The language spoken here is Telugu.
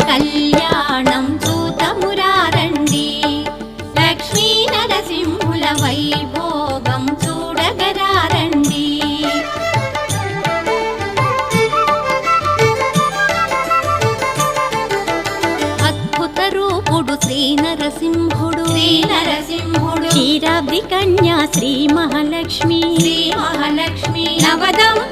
కళ్యాణం చూతమురారండి, లక్ష్మీ నరసింహుల వైభోగం చూడగరారండి. అద్భుత రూపుడు శ్రీ నరసింహుడు, క్షీరాబ్ది కన్యా శ్రీ మహాలక్ష్మి, నవదంపతుల